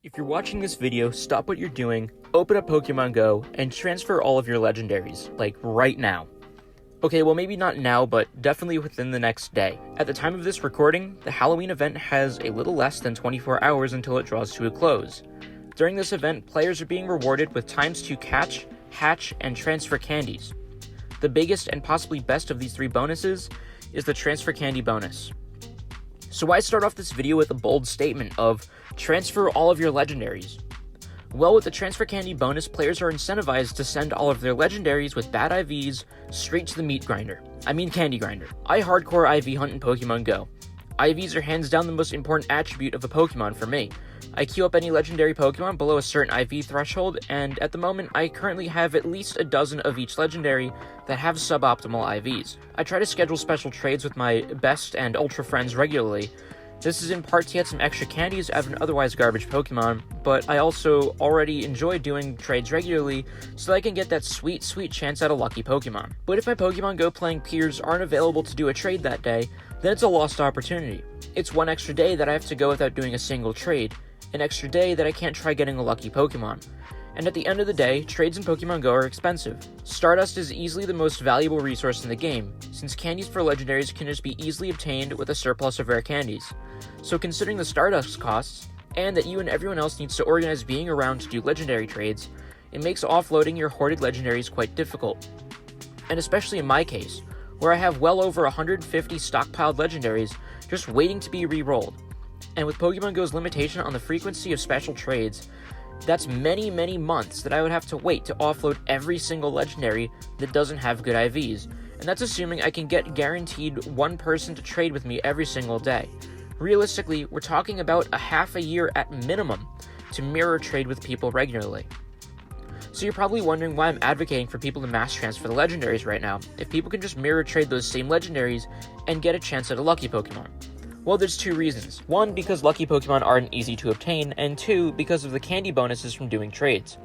If you're watching this video, stop what you're doing, open up Pokemon Go, and transfer all of your legendaries, like right now. Okay, well maybe not now, but definitely within the next day. At the time of this recording, the Halloween event has a little less than 24 hours until it draws to a close. During this event, players are being rewarded with times to catch, hatch, and transfer candies. The biggest and possibly best of these three bonuses is the transfer candy bonus. So why start off this video with a bold statement of transfer all of your legendaries? Well, with the transfer candy bonus, players are incentivized to send all of their legendaries with bad IVs straight to the candy grinder. I hardcore IV hunt in Pokemon Go. IVs are hands down the most important attribute of a Pokemon for me. I queue up any legendary Pokemon below a certain IV threshold, and at the moment I currently have at least a dozen of each legendary that have suboptimal IVs. I try to schedule special trades with my best and ultra friends regularly. This is in part to get some extra candies out of an otherwise garbage Pokemon, but I also already enjoy doing trades regularly so that I can get that sweet chance at a lucky Pokemon. But if my Pokemon Go playing peers aren't available to do a trade that day, then it's a lost opportunity. It's one extra day that I have to go without doing a single trade, an extra day that I can't try getting a lucky Pokemon. And at the end of the day, trades in Pokemon Go are expensive. Stardust is easily the most valuable resource in the game, since candies for legendaries can just be easily obtained with a surplus of rare candies. So considering the Stardust costs, and that you and everyone else needs to organize being around to do legendary trades, it makes offloading your hoarded legendaries quite difficult. And especially in my case, where I have well over 150 stockpiled legendaries just waiting to be re-rolled. And with Pokemon Go's limitation on the frequency of special trades, that's many months that I would have to wait to offload every single legendary that doesn't have good IVs, and that's assuming I can get guaranteed one person to trade with me every single day. Realistically, we're talking about a half a year at minimum to mirror trade with people regularly. So you're probably wondering why I'm advocating for people to mass transfer the legendaries right now, if people can just mirror trade those same legendaries and get a chance at a lucky Pokemon. Well, there's two reasons. One, because lucky Pokemon aren't easy to obtain, and two, because of the candy bonuses from doing trades.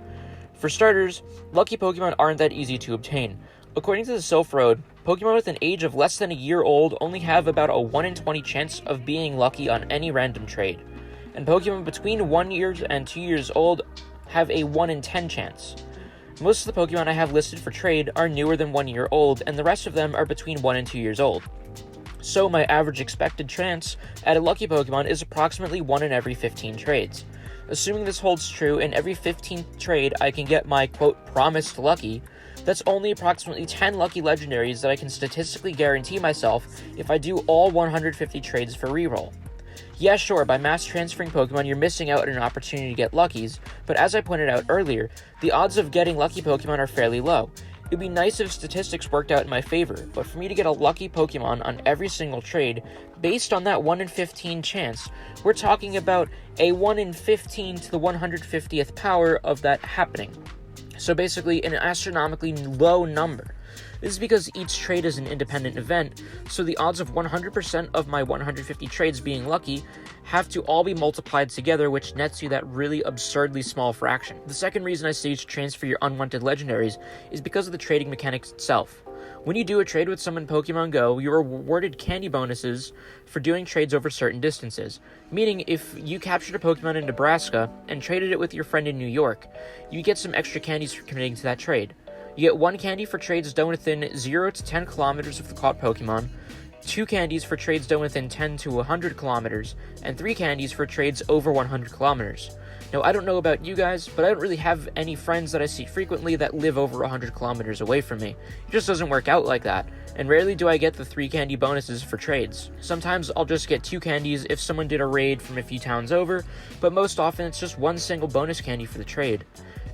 For starters, lucky Pokemon aren't that easy to obtain. According to the Sylph Road, Pokemon with an age of less than a year old only have about a 1 in 20 chance of being lucky on any random trade, and Pokemon between 1 year and 2 years old have a 1 in 10 chance. Most of the Pokemon I have listed for trade are newer than 1 year old, and the rest of them are between 1 and 2 years old. So my average expected chance at a lucky Pokemon is approximately 1 in every 15 trades. Assuming this holds true, in every 15th trade I can get my quote promised lucky, that's only approximately 10 lucky legendaries that I can statistically guarantee myself if I do all 150 trades for reroll. Yeah, sure, by mass transferring Pokemon you're missing out on an opportunity to get luckies, but as I pointed out earlier, the odds of getting lucky Pokemon are fairly low. It'd be nice if statistics worked out in my favor, but for me to get a lucky Pokemon on every single trade, based on that 1 in 15 chance, we're talking about a 1 in 15 to the 150th power of that happening. So basically, an astronomically low number. This is because each trade is an independent event, so the odds of 100% of my 150 trades being lucky have to all be multiplied together, which nets you that really absurdly small fraction. The second reason I say you should transfer your unwanted legendaries is because of the trading mechanics itself. When you do a trade with someone in Pokemon Go, you are awarded candy bonuses for doing trades over certain distances. Meaning, if you captured a Pokemon in Nebraska and traded it with your friend in New York, you get some extra candies for committing to that trade. You get 1 candy for trades done within 0 to 10 kilometers of the caught Pokemon, 2 candies for trades done within 10 to 100 kilometers, and 3 candies for trades over 100 kilometers. Now, I don't know about you guys, but I don't really have any friends that I see frequently that live over 100 kilometers away from me. It just doesn't work out like that, and rarely do I get the 3 candy bonuses for trades. Sometimes I'll just get 2 candies if someone did a raid from a few towns over, but most often it's just 1 single bonus candy for the trade.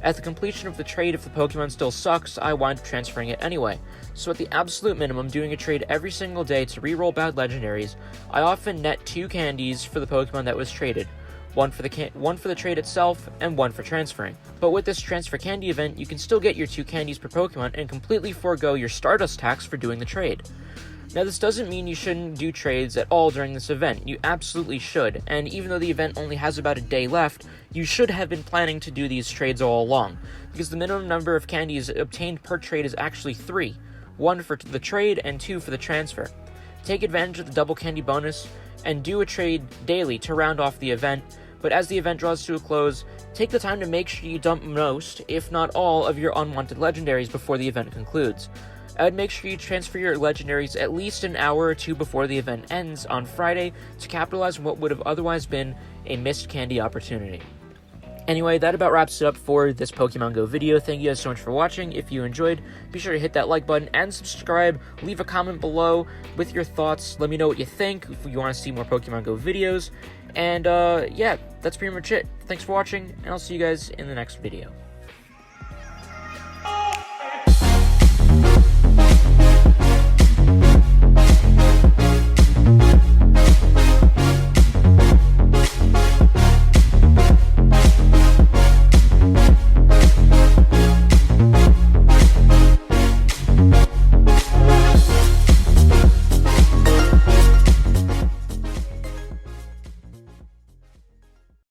At the completion of the trade, if the Pokemon still sucks, I wind up transferring it anyway. So at the absolute minimum, doing a trade every single day to reroll bad legendaries, I often net 2 candies for the Pokemon that was traded. One for the trade itself, and 1 for transferring. But with this transfer candy event, you can still get your 2 candies per Pokemon and completely forego your Stardust tax for doing the trade. Now, this doesn't mean you shouldn't do trades at all during this event. You absolutely should, and even though the event only has about a day left, you should have been planning to do these trades all along, because the minimum number of candies obtained per trade is actually 3, 1 for the trade and 2 for the transfer. Take advantage of the double candy bonus and do a trade daily to round off the event, but as the event draws to a close, take the time to make sure you dump most, if not all, of your unwanted legendaries before the event concludes. I would make sure you transfer your legendaries at least an hour or two before the event ends on Friday to capitalize on what would have otherwise been a missed candy opportunity. Anyway, that about wraps it up for this Pokemon Go video. Thank you guys so much for watching. If you enjoyed, be sure to hit that like button and subscribe. Leave a comment below with your thoughts. Let me know what you think, if you want to see more Pokemon Go videos. And yeah, that's pretty much it. Thanks for watching, and I'll see you guys in the next video.